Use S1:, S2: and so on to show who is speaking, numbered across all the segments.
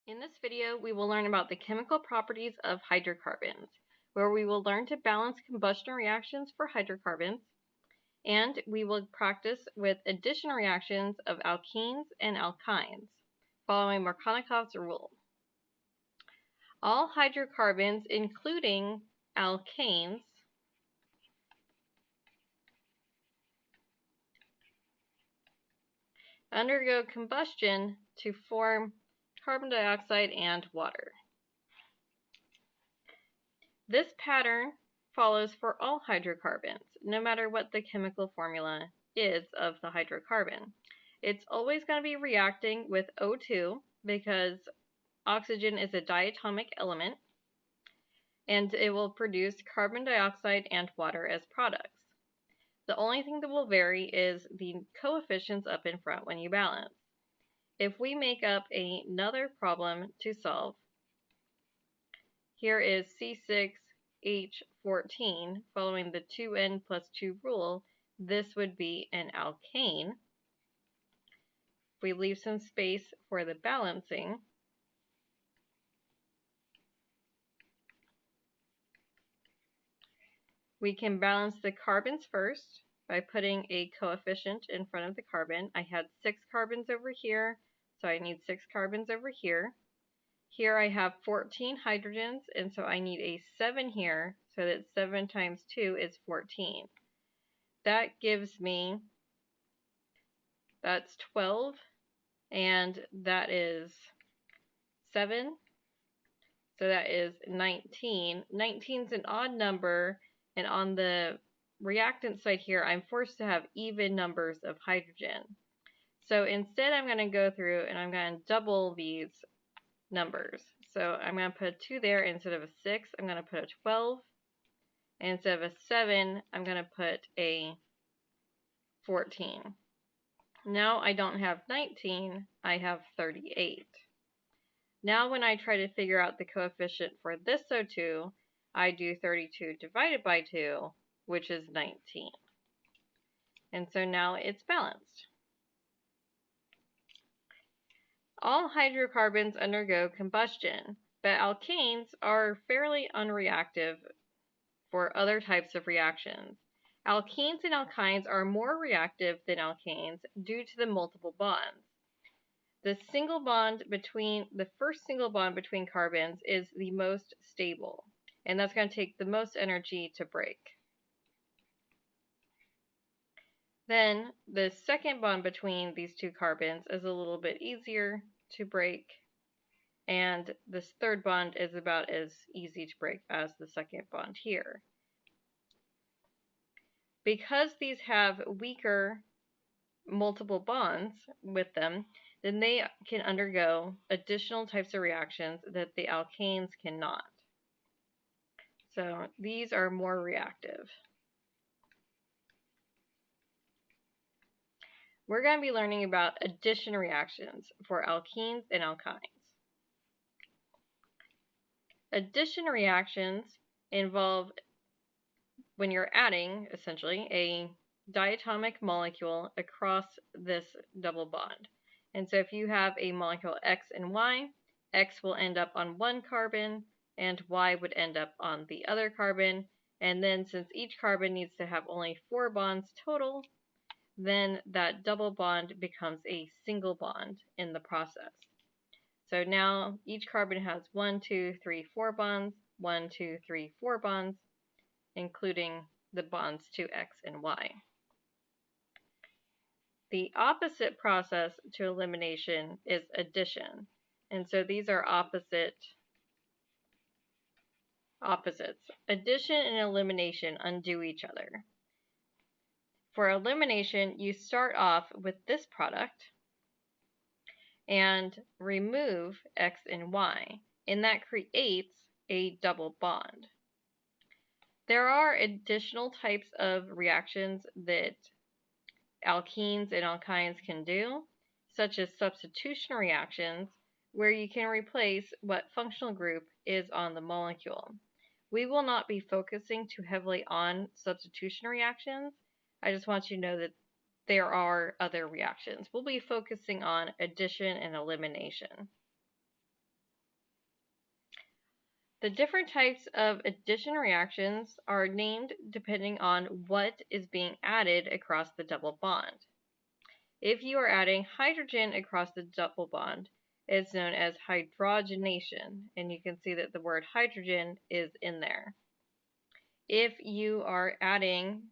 S1: In this video, we will learn about the chemical properties of hydrocarbons, where we will learn to balance combustion reactions for hydrocarbons, and we will practice with addition reactions of alkenes and alkynes, following Markovnikov's rule. All hydrocarbons, including alkanes, undergo combustion to form carbon dioxide and water. This pattern follows for all hydrocarbons, no matter what the chemical formula is of the hydrocarbon. It's always going to be reacting with O2 because oxygen is a diatomic element, and it will produce carbon dioxide and water as products. The only thing that will vary is the coefficients up in front when you balance. If we make up another problem to solve, here is C6H14, following the 2n plus 2 rule, this would be an alkane. If we leave some space for the balancing, we can balance the carbons first by putting a coefficient in front of the carbon. I had 6 carbons over here, so I need 6 carbons over here. Here I have 14 hydrogens, and so I need a 7 here, so that 7 times 2 is 14. That gives me, that's 12, and that is 7, so that is 19. 19 is an odd number, and on the reactant side here, I'm forced to have even numbers of hydrogen. So instead, I'm going to go through and I'm going to double these numbers. So I'm going to put a 2 there instead of a 6. I'm going to put a 12. And instead of a 7, I'm going to put a 14. Now I don't have 19, I have 38. Now when I try to figure out the coefficient for this O2, I do 32 divided by 2, which is 19. And so now it's balanced. All hydrocarbons undergo combustion, but alkanes are fairly unreactive for other types of reactions. Alkenes and alkynes are more reactive than alkanes due to the multiple bonds. The first single bond between carbons is the most stable, and that's going to take the most energy to break. Then the second bond between these two carbons is a little bit easier to break, and this third bond is about as easy to break as the second bond here. Because these have weaker multiple bonds with them, then they can undergo additional types of reactions that the alkanes cannot. So these are more reactive. We're going to be learning about addition reactions for alkenes and alkynes. Addition reactions involve when you're adding, essentially, a diatomic molecule across this double bond. And so if you have a molecule X and Y, X will end up on one carbon, and Y would end up on the other carbon. And then since each carbon needs to have only 4 bonds total, then that double bond becomes a single bond in the process. So now each carbon has 1, 2, 3, 4 bonds, 1, 2, 3, 4 bonds, including the bonds to X and Y. The opposite process to elimination is addition. And so these are opposites. Addition and elimination undo each other. For elimination, you start off with this product and remove X and Y, and that creates a double bond. There are additional types of reactions that alkenes and alkynes can do, such as substitution reactions, where you can replace what functional group is on the molecule. We will not be focusing too heavily on substitution reactions. I just want you to know that there are other reactions. We'll be focusing on addition and elimination. The different types of addition reactions are named depending on what is being added across the double bond. If you are adding hydrogen across the double bond, it's known as hydrogenation, and you can see that the word hydrogen is in there. If you are adding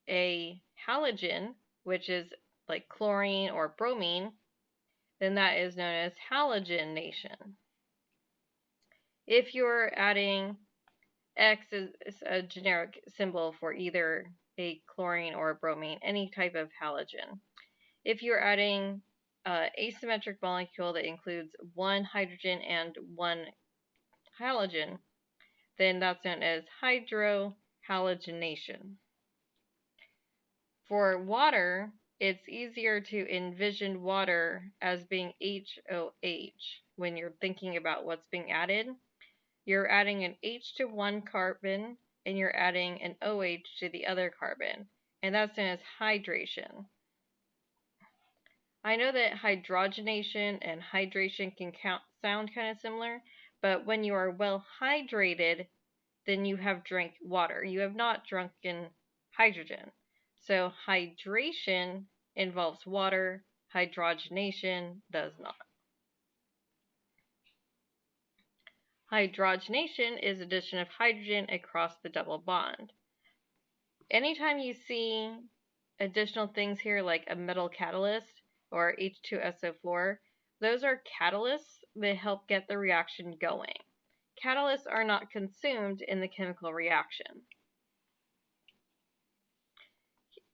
S1: a halogen, which is like chlorine or bromine, then that is known as halogenation. If you're adding X is a generic symbol for either a chlorine or a bromine, any type of halogen. If you're adding an asymmetric molecule that includes one hydrogen and one halogen, then that's known as hydrohalogenation. For water, it's easier to envision water as being HOH when you're thinking about what's being added. You're adding an H to one carbon and you're adding an OH to the other carbon, and that's known as hydration. I know that hydrogenation and hydration can sound kind of similar, but when you are well hydrated, then you have drank water. You have not drunken hydrogen. So hydration involves water, hydrogenation does not. Hydrogenation is addition of hydrogen across the double bond. Anytime you see additional things here like a metal catalyst or H2SO4, those are catalysts that help get the reaction going. Catalysts are not consumed in the chemical reaction.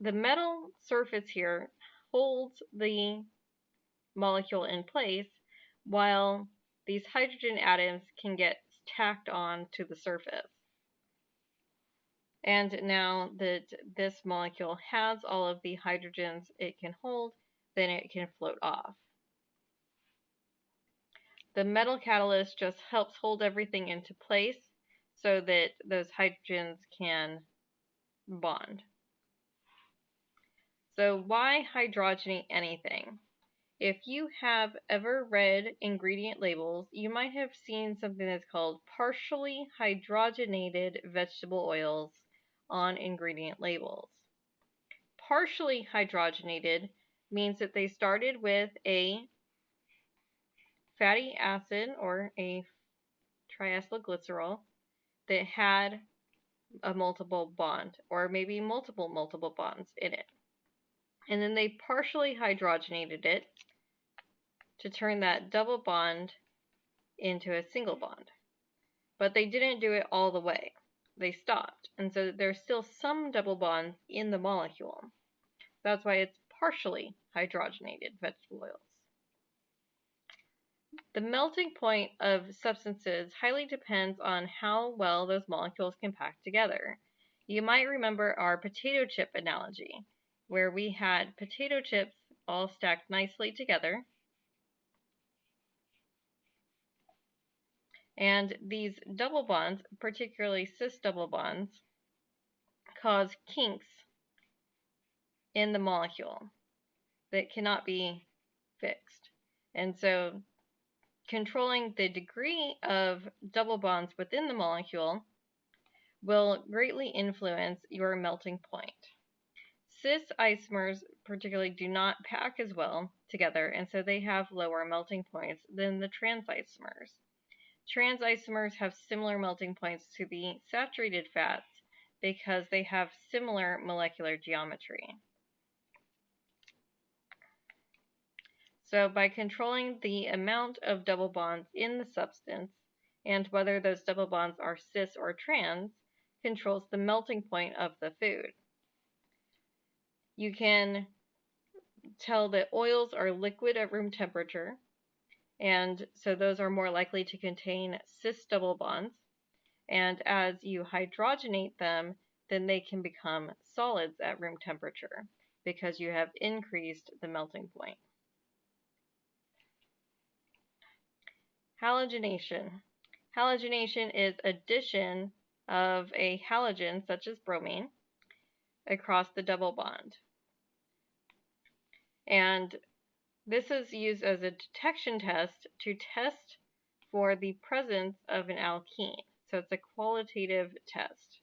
S1: The metal surface here holds the molecule in place while these hydrogen atoms can get tacked on to the surface. And now that this molecule has all of the hydrogens it can hold, then it can float off. The metal catalyst just helps hold everything into place so that those hydrogens can bond. So why hydrogenate anything? If you have ever read ingredient labels, you might have seen something that's called partially hydrogenated vegetable oils on ingredient labels. Partially hydrogenated means that they started with a fatty acid or a triacylglycerol that had a multiple bond or maybe multiple bonds in it. And then they partially hydrogenated it to turn that double bond into a single bond. But they didn't do it all the way. They stopped. And so there's still some double bonds in the molecule. That's why it's partially hydrogenated vegetable oils. The melting point of substances highly depends on how well those molecules can pack together. You might remember our potato chip analogy, where we had potato chips all stacked nicely together. And these double bonds, particularly cis double bonds, cause kinks in the molecule that cannot be fixed. And so controlling the degree of double bonds within the molecule will greatly influence your melting point. Cis isomers particularly do not pack as well together, and so they have lower melting points than the trans isomers. Trans isomers have similar melting points to the saturated fats because they have similar molecular geometry. So by controlling the amount of double bonds in the substance and whether those double bonds are cis or trans controls the melting point of the food. You can tell that oils are liquid at room temperature, and so those are more likely to contain cis double bonds. And as you hydrogenate them, then they can become solids at room temperature because you have increased the melting point. Halogenation. Halogenation is addition of a halogen, such as bromine, across the double bond. And this is used as a detection test to test for the presence of an alkene. So it's a qualitative test.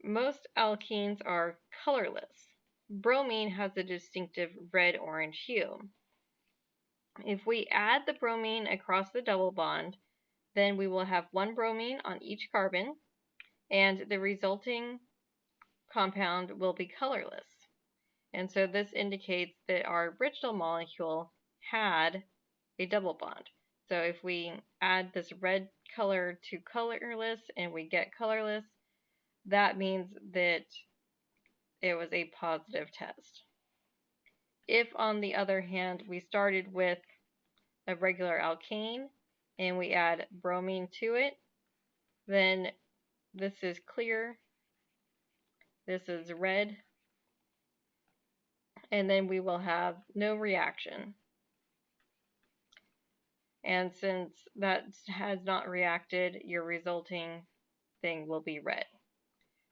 S1: Most alkenes are colorless. Bromine has a distinctive red-orange hue. If we add the bromine across the double bond, then we will have one bromine on each carbon, and the resulting compound will be colorless. And so this indicates that our original molecule had a double bond. So if we add this red color to colorless and we get colorless, that means that it was a positive test. If, on the other hand, we started with a regular alkane and we add bromine to it, then this is clear, this is red, and then we will have no reaction. And since that has not reacted, your resulting thing will be red.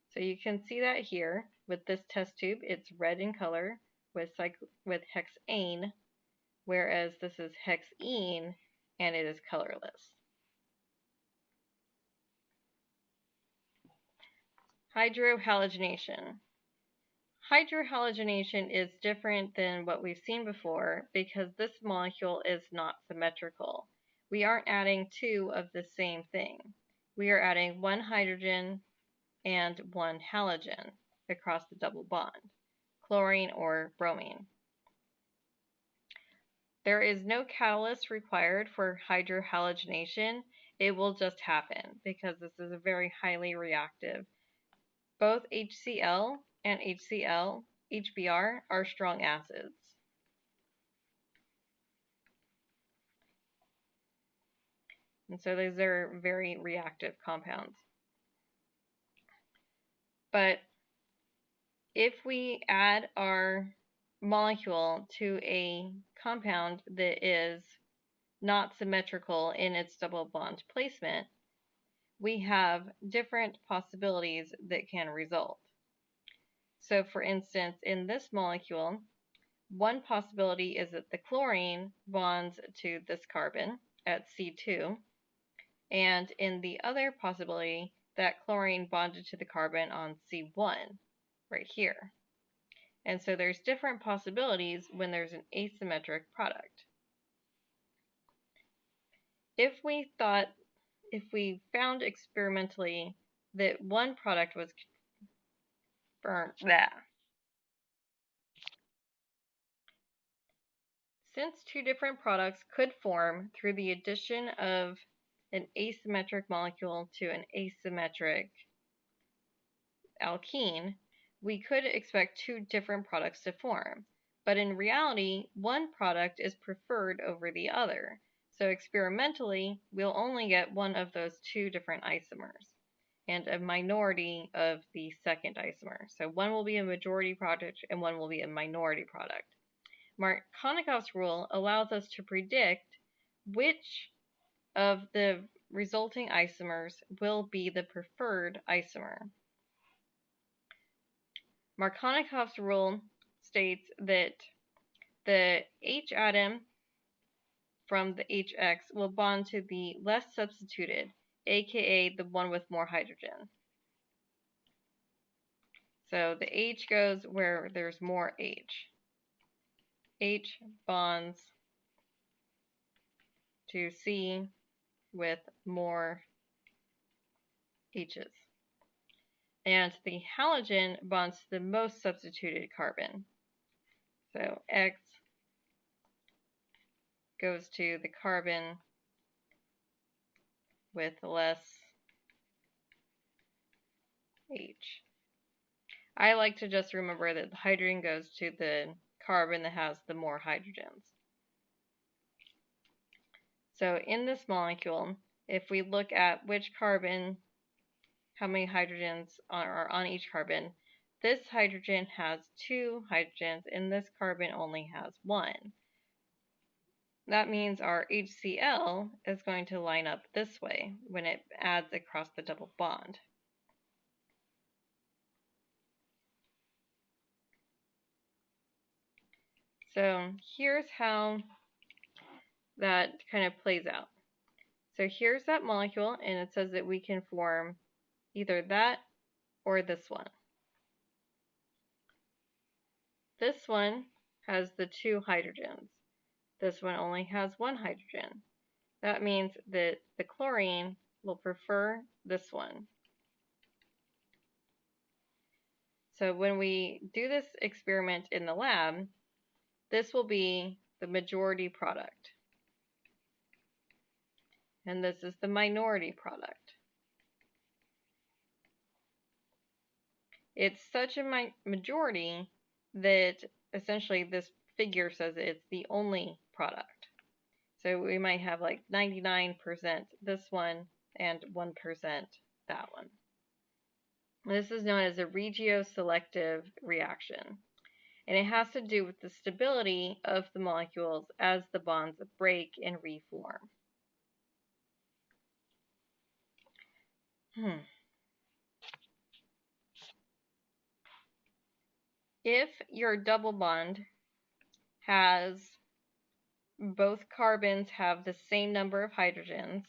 S1: So you can see that here with this test tube, it's red in color with hexane, whereas this is hexene and it is colorless. Hydrohalogenation. Hydrohalogenation is different than what we've seen before because this molecule is not symmetrical. We aren't adding two of the same thing. We are adding one hydrogen and one halogen across the double bond, chlorine or bromine. There is no catalyst required for hydrohalogenation. It will just happen because this is a very highly reactive. Both HCl and HBr are strong acids. And so those are very reactive compounds. But if we add our molecule to a compound that is not symmetrical in its double bond placement, we have different possibilities that can result. So for instance, in this molecule, one possibility is that the chlorine bonds to this carbon at C2, and in the other possibility, that chlorine bonded to the carbon on C1, right here. And so there's different possibilities when there's an asymmetric product. If we found experimentally that one product was since two different products could form through the addition of an asymmetric molecule to an asymmetric alkene, we could expect two different products to form. But in reality, one product is preferred over the other. So experimentally, we'll only get one of those two different isomers and a minority of the second isomer. So one will be a majority product and one will be a minority product. Markovnikov's rule allows us to predict which of the resulting isomers will be the preferred isomer. Markovnikov's rule states that the H atom from the HX will bond to the less substituted, aka the one with more hydrogen. So the H goes where there's more H. H bonds to C with more H's. And the halogen bonds to the most substituted carbon. So X goes to the carbon with less H. I like to just remember that the hydrogen goes to the carbon that has the more hydrogens. So in this molecule, if we look at which carbon, how many hydrogens are on each carbon, this hydrogen has two hydrogens and this carbon only has one. That means our HCl is going to line up this way when it adds across the double bond. So here's how that kind of plays out. So here's that molecule, and it says that we can form either that or this one. This one has the 2 hydrogens. This one only has 1 hydrogen. That means that the chlorine will prefer this one. So when we do this experiment in the lab, this will be the majority product. And this is the minority product. It's such a majority that essentially this figure says it's the only product. So we might have like 99% this one and 1% that one. This is known as a regioselective reaction, and it has to do with the stability of the molecules as the bonds break and reform. If your double bond has both carbons have the same number of hydrogens,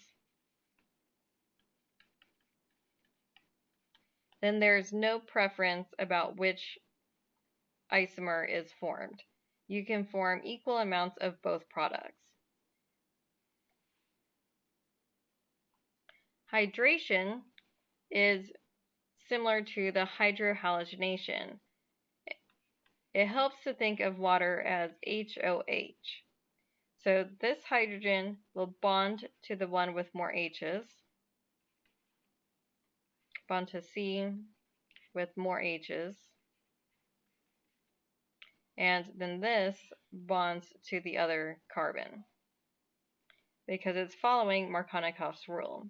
S1: then there's no preference about which isomer is formed. You can form equal amounts of both products. Hydration is similar to the hydrohalogenation. It helps to think of water as HOH. So this hydrogen will bond to the one with more H's, bond to C with more H's, and then this bonds to the other carbon because it's following Markovnikov's rule.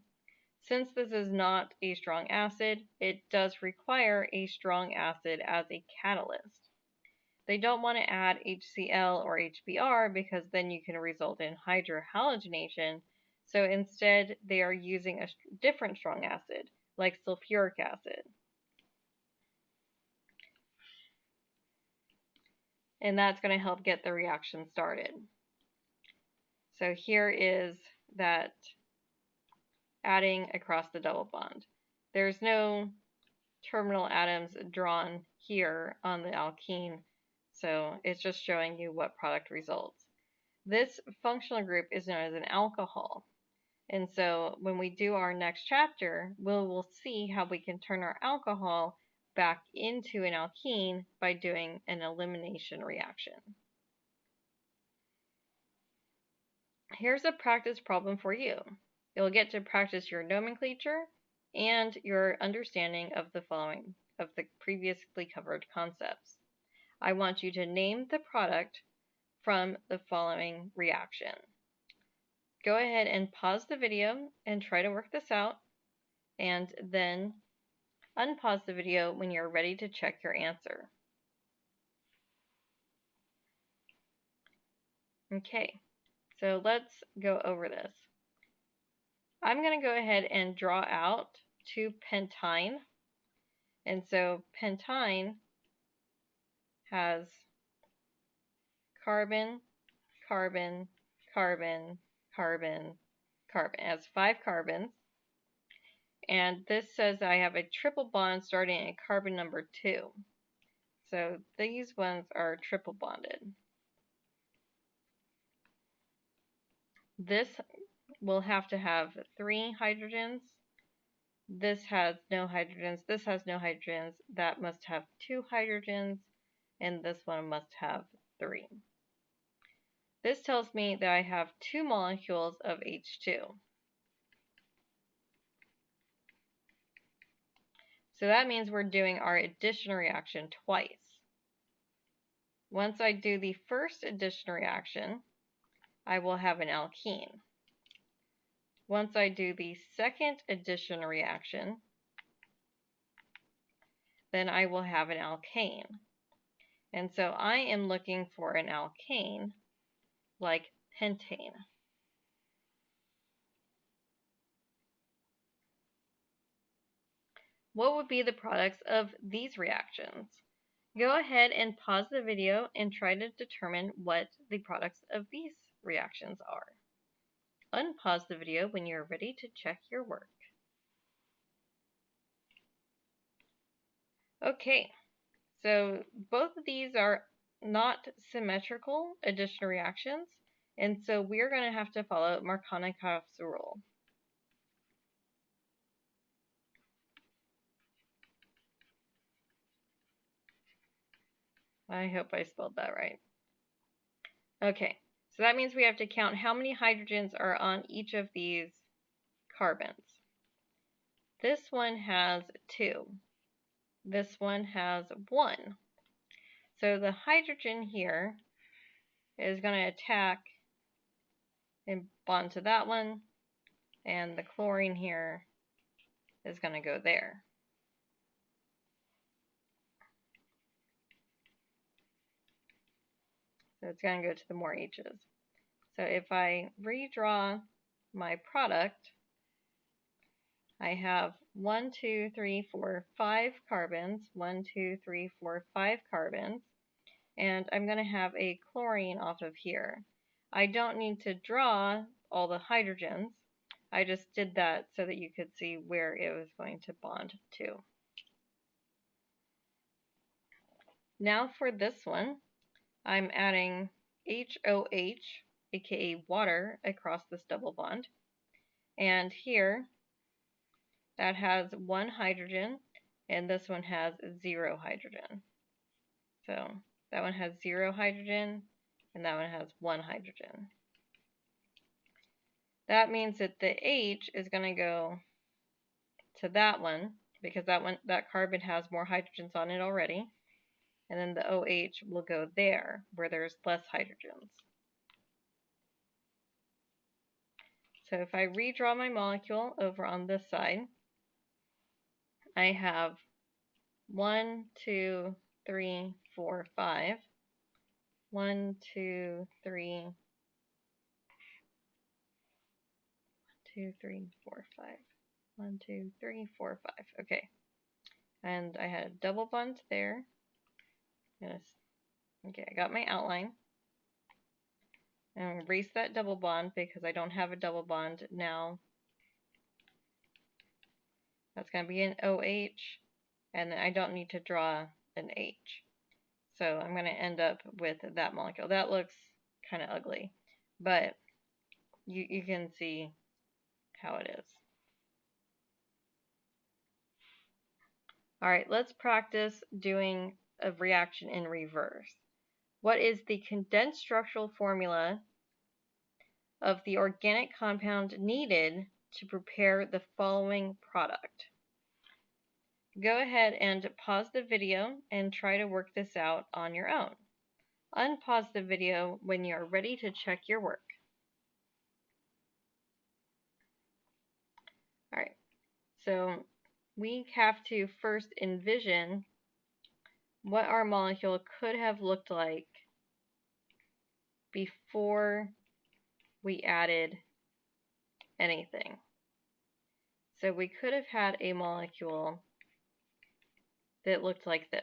S1: Since this is not a strong acid, it does require a strong acid as a catalyst. They don't want to add HCl or HBr because then you can result in hydrohalogenation. So instead, they are using a different strong acid, like sulfuric acid. And that's going to help get the reaction started. So here is that adding across the double bond. There's no terminal atoms drawn here on the alkene, so it's just showing you what product results. This functional group is known as an alcohol. And so when we do our next chapter, we'll see how we can turn our alcohol back into an alkene by doing an elimination reaction. Here's a practice problem for you. You'll get to practice your nomenclature and your understanding of the previously covered concepts. I want you to name the product from the following reaction. Go ahead and pause the video and try to work this out, and then unpause the video when you're ready to check your answer. Okay, so let's go over this. I'm going to go ahead and draw out 2-pentyne. And so pentyne has carbon, carbon, carbon, carbon, carbon. It has 5 carbons. And this says I have a triple bond starting at carbon number 2. So these ones are triple bonded. This will have to have 3 hydrogens. This has no hydrogens. This has no hydrogens. That must have 2 hydrogens. And this one must have 3. This tells me that I have 2 molecules of H2. So that means we're doing our addition reaction twice. Once I do the first addition reaction, I will have an alkene. Once I do the second addition reaction, then I will have an alkane. And so I am looking for an alkane like pentane. What would be the products of these reactions? Go ahead and pause the video and try to determine what the products of these reactions are. unpause the video when you're ready to check your work. Okay, so both of these are not symmetrical addition reactions, and so we're going to have to follow Markovnikov's rule. I hope I spelled that right. Okay, so that means we have to count how many hydrogens are on each of these carbons. This one has 2. This one has 1. So the hydrogen here is going to attack and bond to that one, and the chlorine here is going to go there. So it's going to go to the more H's. So if I redraw my product, I have 1, 2, 3, 4, 5 carbons, 1, 2, 3, 4, 5 carbons, and I'm going to have a chlorine off of here. I don't need to draw all the hydrogens. I just did that so that you could see where it was going to bond to. Now for this one, I'm adding HOH, aka water, across this double bond. And here, that has 1 hydrogen, and this one has 0 hydrogen. So that one has 0 hydrogen, and that one has 1 hydrogen. That means that the H is going to go to that one, because that carbon has more hydrogens on it already. And then the OH will go there, where there's less hydrogens. So if I redraw my molecule over on this side, I have 1, 2, 3, 4, 5. 1, 2, 3, 2, 3, 4, 5. 1, 2, 3, 4, 5. Okay. And I had a double bond there. Yes. Okay, I got my outline. And erase that double bond because I don't have a double bond now. That's going to be an OH, and then I don't need to draw an H. So I'm going to end up with that molecule. That looks kind of ugly, but you can see how it is. All right, let's practice doing a reaction in reverse. What is the condensed structural formula of the organic compound needed to prepare the following product? Go ahead and pause the video and try to work this out on your own. Unpause the video when you are ready to check your work. All right, so we have to first envision what our molecule could have looked like before we added anything. So we could have had a molecule that looked like this.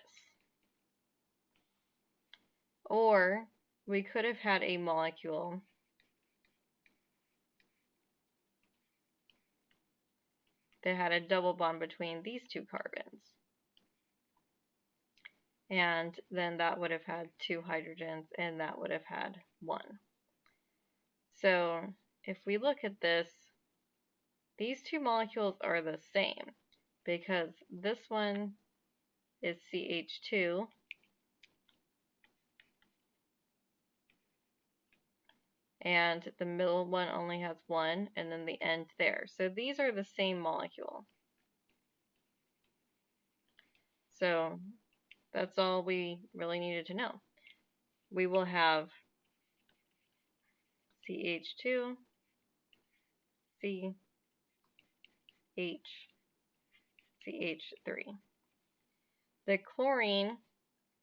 S1: Or we could have had a molecule that had a double bond between these 2 carbons. And then that would have had 2 hydrogens, and that would have had 1. So if we look at this, these 2 molecules are the same because this one is CH2, and the middle one only has 1, and then the end there. So these are the same molecule. So that's all we really needed to know. We will have CH2, C, H, CH3. The chlorine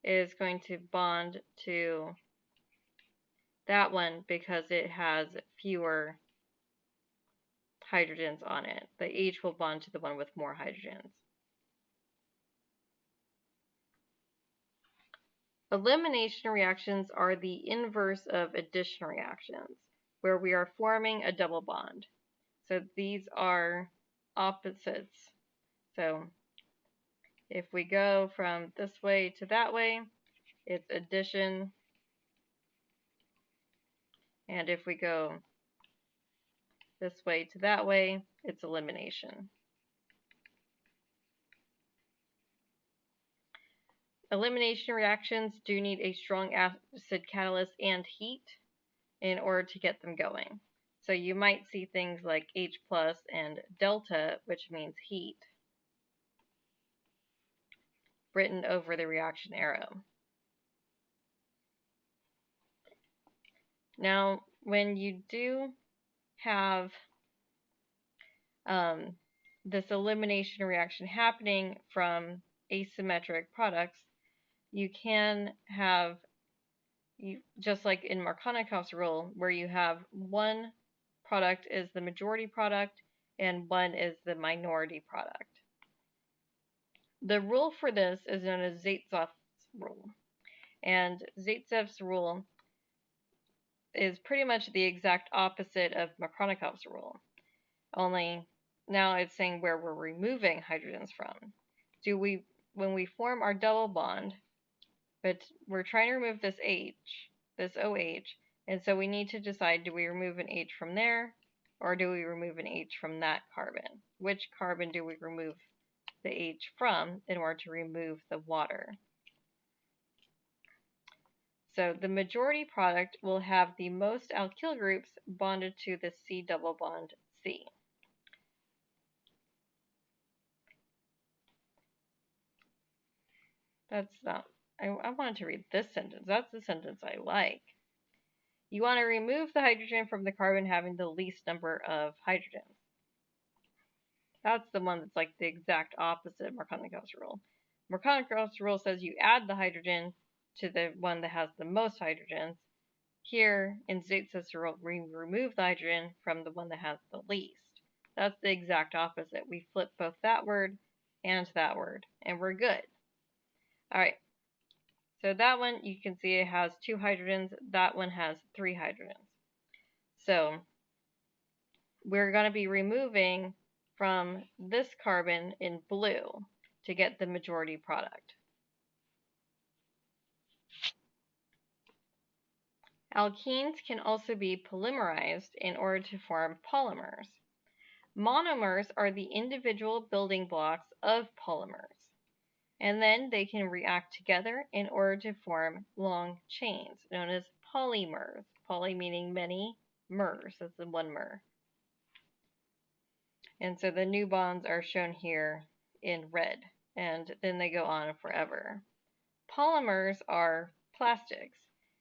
S1: is going to bond to that one because it has fewer hydrogens on it. The H will bond to the one with more hydrogens. Elimination reactions are the inverse of addition reactions. where we are forming a double bond. So these are opposites. So if we go from this way to that way, it's addition. And if we go this way to that way, it's elimination. Elimination reactions do need a strong acid catalyst and heat in order to get them going. So you might see things like H plus and delta, which means heat, written over the reaction arrow. Now, when you do have this elimination reaction happening from asymmetric products, you can have, just like in Markovnikov's rule, where you have one product is the majority product and one is the minority product. The rule for this is known as Zaitsev's rule. And Zaitsev's rule is pretty much the exact opposite of Markovnikov's rule. Only now it's saying where we're removing hydrogens from. When we form our double bond, but we're trying to remove this H, this OH, and so we need to decide, do we remove an H from there, or do we remove an H from that carbon? Which carbon do we remove the H from in order to remove the water? So the majority product will have the most alkyl groups bonded to the C double bond C. That's not, I wanted to read this sentence. That's the sentence I like. You want to remove the hydrogen from the carbon having the least number of hydrogens. That's the one that's like the exact opposite of Markovnikov's rule. Markovnikov's rule says you add the hydrogen to the one that has the most hydrogens. Here in Zaitsev's rule, we remove the hydrogen from the one that has the least. That's the exact opposite. We flip both that word and that word, and we're good. All right. So that one, you can see it has 2 hydrogens. That one has 3 hydrogens. So we're going to be removing from this carbon in blue to get the majority product. Alkenes can also be polymerized in order to form polymers. Monomers are the individual building blocks of polymers, and then they can react together in order to form long chains, known as polymers. Poly meaning many, mers, that's the one mer. And so the new bonds are shown here in red, and then they go on forever. Polymers are plastics,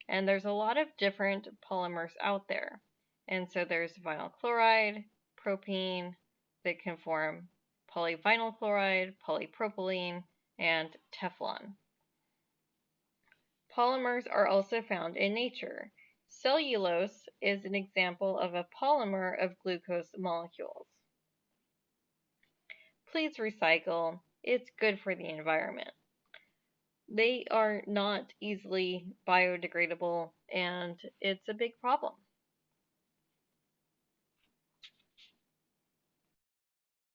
S1: and there's a lot of different polymers out there. And so there's vinyl chloride, propene, that can form polyvinyl chloride, polypropylene, and Teflon. Polymers are also found in nature. Cellulose is an example of a polymer of glucose molecules. Please recycle. It's good for the environment. They are not easily biodegradable, and it's a big problem.